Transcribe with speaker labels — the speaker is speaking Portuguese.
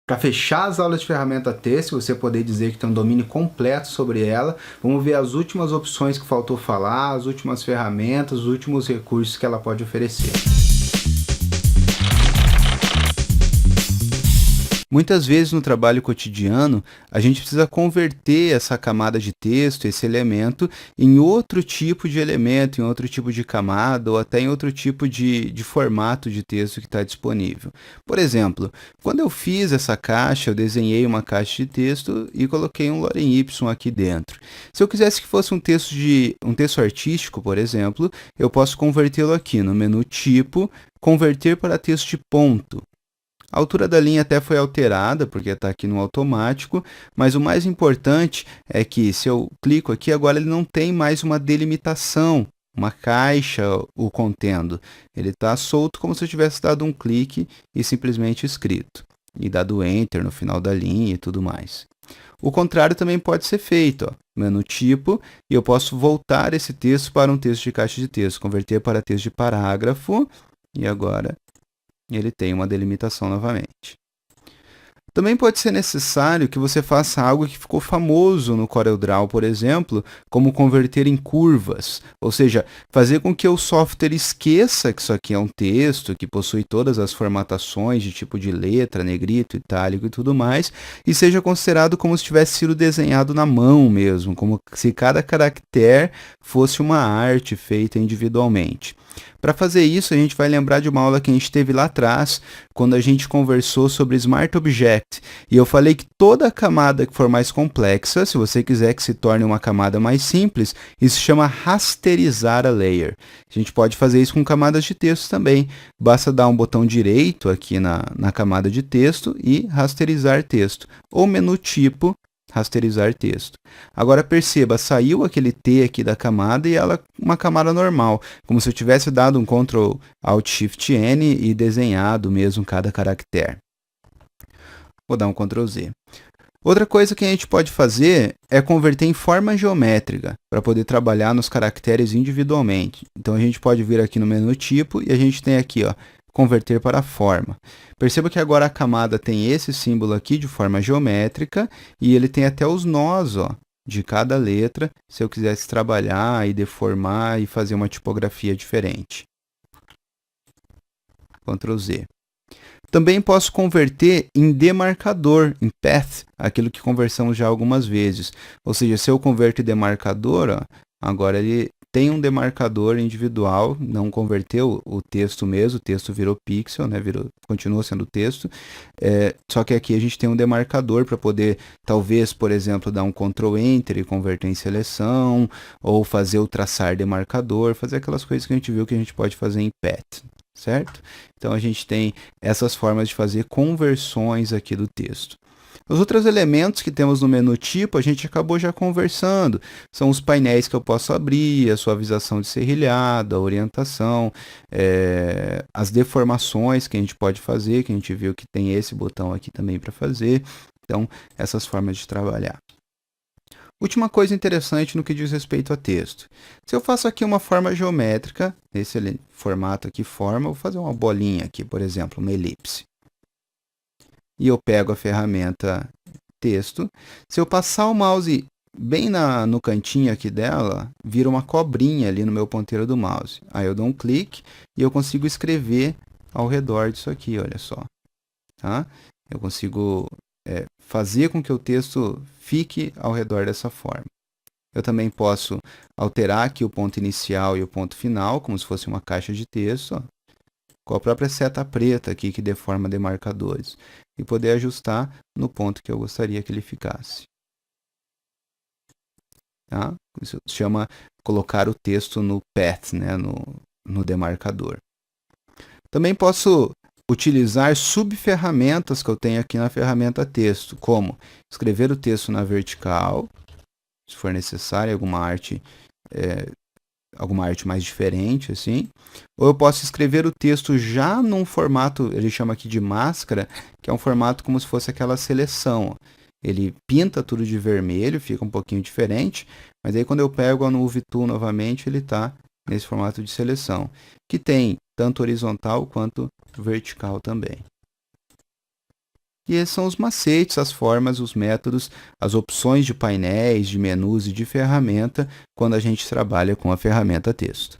Speaker 1: Para fechar as aulas de ferramenta texto, você poder dizer que tem um domínio completo sobre ela, vamos ver as últimas opções que faltou falar, as últimas ferramentas, os últimos recursos que ela pode oferecer. Muitas vezes no trabalho cotidiano, a gente precisa converter essa camada de texto, esse elemento, em outro tipo de elemento, em outro tipo de camada ou até em outro tipo de formato de texto que está disponível. Por exemplo, quando eu fiz essa caixa, eu desenhei uma caixa de texto e coloquei um lorem Y aqui dentro. Se eu quisesse que fosse um texto artístico, por exemplo, eu posso convertê-lo aqui no menu Tipo, Converter para texto de ponto. A altura da linha até foi alterada, porque está aqui no automático, mas o mais importante é que se eu clico aqui, agora ele não tem mais uma delimitação, uma caixa o contendo. Ele está solto como se eu tivesse dado um clique e simplesmente escrito. E dado Enter no final da linha e tudo mais. O contrário também pode ser feito. Menu Tipo, e eu posso voltar esse texto para um texto de caixa de texto, converter para texto de parágrafo, e agora ele tem uma delimitação novamente. Também pode ser necessário que você faça algo que ficou famoso no CorelDRAW, por exemplo, como converter em curvas, ou seja, fazer com que o software esqueça que isso aqui é um texto, que possui todas as formatações de tipo de letra, negrito, itálico e tudo mais, e seja considerado como se tivesse sido desenhado na mão mesmo, como se cada caractere fosse uma arte feita individualmente. Para fazer isso, a gente vai lembrar de uma aula que a gente teve lá atrás, quando a gente conversou sobre Smart Object. E eu falei que toda camada que for mais complexa, se você quiser que se torne uma camada mais simples, isso se chama rasterizar a layer. A gente pode fazer isso com camadas de texto também. Basta dar um botão direito aqui na camada de texto e rasterizar texto. Ou menu tipo, rasterizar texto. Agora perceba, saiu aquele T aqui da camada e ela é uma camada normal, como se eu tivesse dado um Ctrl Alt Shift N e desenhado mesmo cada caractere. Vou dar um Ctrl Z. Outra coisa que a gente pode fazer é converter em forma geométrica, para poder trabalhar nos caracteres individualmente. Então a gente pode vir aqui no menu tipo e a gente tem aqui, ó, converter para forma. Perceba que agora a camada tem esse símbolo aqui de forma geométrica e ele tem até os nós, ó, de cada letra, se eu quisesse trabalhar e deformar e fazer uma tipografia diferente. Ctrl Z. Também posso converter em demarcador, em path, aquilo que conversamos já algumas vezes. Ou seja, se eu converto em demarcador, ó, agora ele tem um demarcador individual, não converteu o texto mesmo, o texto virou pixel, né, continua sendo texto, só que aqui a gente tem um demarcador para poder, talvez, por exemplo, dar um Ctrl Enter e converter em seleção, ou fazer o traçar demarcador, fazer aquelas coisas que a gente viu que a gente pode fazer em path. Certo? Então, a gente tem essas formas de fazer conversões aqui do texto. Os outros elementos que temos no menu tipo, a gente acabou já conversando. São os painéis que eu posso abrir, a suavização de serrilhado, a orientação, as deformações que a gente pode fazer, que a gente viu que tem esse botão aqui também para fazer. Então, essas formas de trabalhar. Última coisa interessante no que diz respeito a texto. Se eu faço aqui uma forma geométrica, nesse formato aqui, forma, vou fazer uma bolinha aqui, por exemplo, uma elipse. E eu pego a ferramenta texto. Se eu passar o mouse bem no cantinho aqui dela, vira uma cobrinha ali no meu ponteiro do mouse. Aí eu dou um clique e eu consigo escrever ao redor disso aqui, olha só. Tá? Eu consigo fazer com que o texto fique ao redor dessa forma. Eu também posso alterar aqui o ponto inicial e o ponto final, como se fosse uma caixa de texto, ó, com a própria seta preta aqui que deforma demarcadores, e poder ajustar no ponto que eu gostaria que ele ficasse. Tá? Isso se chama colocar o texto no path, né, no demarcador. Também posso utilizar subferramentas que eu tenho aqui na ferramenta texto, como escrever o texto na vertical, se for necessário, alguma arte mais diferente, assim. Ou eu posso escrever o texto já num formato, ele chama aqui de máscara, que é um formato como se fosse aquela seleção. Ele pinta tudo de vermelho, fica um pouquinho diferente, mas aí quando eu pego no UV Tool novamente, ele está nesse formato de seleção, que tem tanto horizontal quanto vertical também. E esses são os macetes, as formas, os métodos, as opções de painéis, de menus e de ferramenta quando a gente trabalha com a ferramenta texto.